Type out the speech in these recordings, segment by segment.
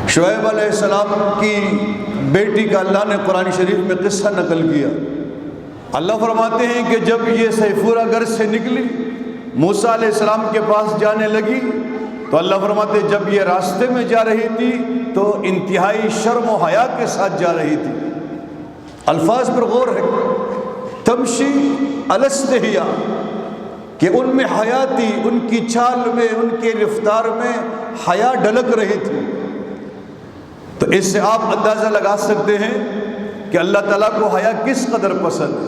شعیب علیہ السلام کی بیٹی کا اللہ نے قرآن شریف میں قصہ نقل کیا۔ اللہ فرماتے ہیں کہ جب یہ سیفورہ گھر سے نکلی، موسیٰ علیہ السلام کے پاس جانے لگی، تو اللہ فرماتے ہیں جب یہ راستے میں جا رہی تھی تو انتہائی شرم و حیا کے ساتھ جا رہی تھی۔ الفاظ پر غور ہے، تمشی علی استحیاء، کہ ان میں حیا تھی، ان کی چال میں، ان کے رفتار میں حیا ڈھلک رہی تھی۔ تو اس سے آپ اندازہ لگا سکتے ہیں کہ اللہ تعالیٰ کو حیا کس قدر پسند ہے۔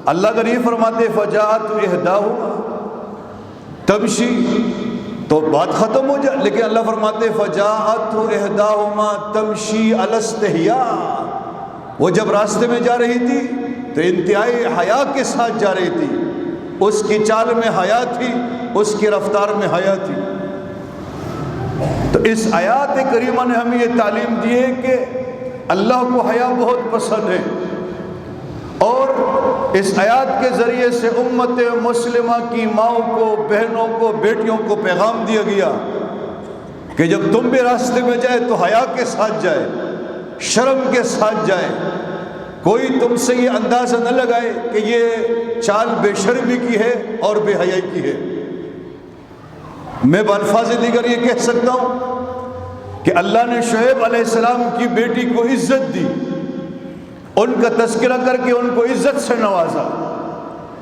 اللہ اگر یہ فرماتے فجاءت احداہما تمشی تو بات ختم ہو جائے، لیکن اللہ فرماتے فجاءت احداہما تمشی علی استحیاء، وہ جب راستے میں جا رہی تھی تو انتہائی حیا کے ساتھ جا رہی تھی، اس کی چال میں حیا تھی، اس کی رفتار میں حیا تھی۔ تو اس آیات کریمہ نے ہمیں یہ تعلیم دی ہے کہ اللہ کو حیا بہت پسند ہے، اور اس آیات کے ذریعے سے امت مسلمہ کی ماؤں کو، بہنوں کو، بیٹیوں کو پیغام دیا گیا کہ جب تم بھی راستے میں جائے تو حیا کے ساتھ جائے، شرم کے ساتھ جائے۔ کوئی تم سے یہ اندازہ نہ لگائے کہ یہ چال بے شرمی کی ہے اور بے حیائی کی ہے۔ میں بالفاظ دیگر یہ کہہ سکتا ہوں کہ اللہ نے شعیب علیہ السلام کی بیٹی کو عزت دی، ان کا تذکرہ کر کے ان کو عزت سے نوازا۔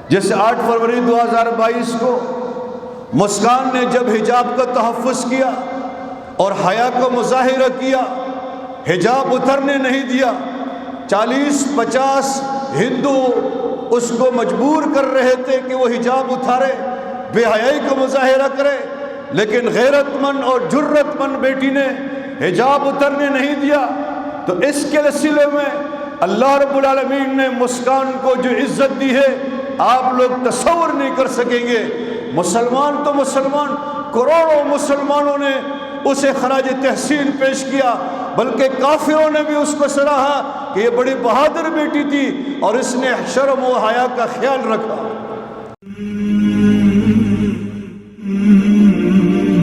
جیسے 8 فروری 2022 کو مسکان نے جب حجاب کا تحفظ کیا اور حیا کا مظاہرہ کیا، حجاب اترنے نہیں دیا، 40-50 ہندو اس کو مجبور کر رہے تھے کہ وہ حجاب اتارے، بے حیائی کا مظاہرہ کرے، لیکن غیرت مند اور جرت مند بیٹی نے حجاب اترنے نہیں دیا۔ تو اس کے وسیلے میں اللہ رب العالمین نے مسکان کو جو عزت دی ہے آپ لوگ تصور نہیں کر سکیں گے۔ مسلمان تو مسلمان، کروڑوں مسلمانوں نے اسے خراج تحسین پیش کیا، بلکہ کافروں نے بھی اس کو سراہا کہ یہ بڑی بہادر بیٹی تھی اور اس نے شرم و حیا کا خیال رکھا۔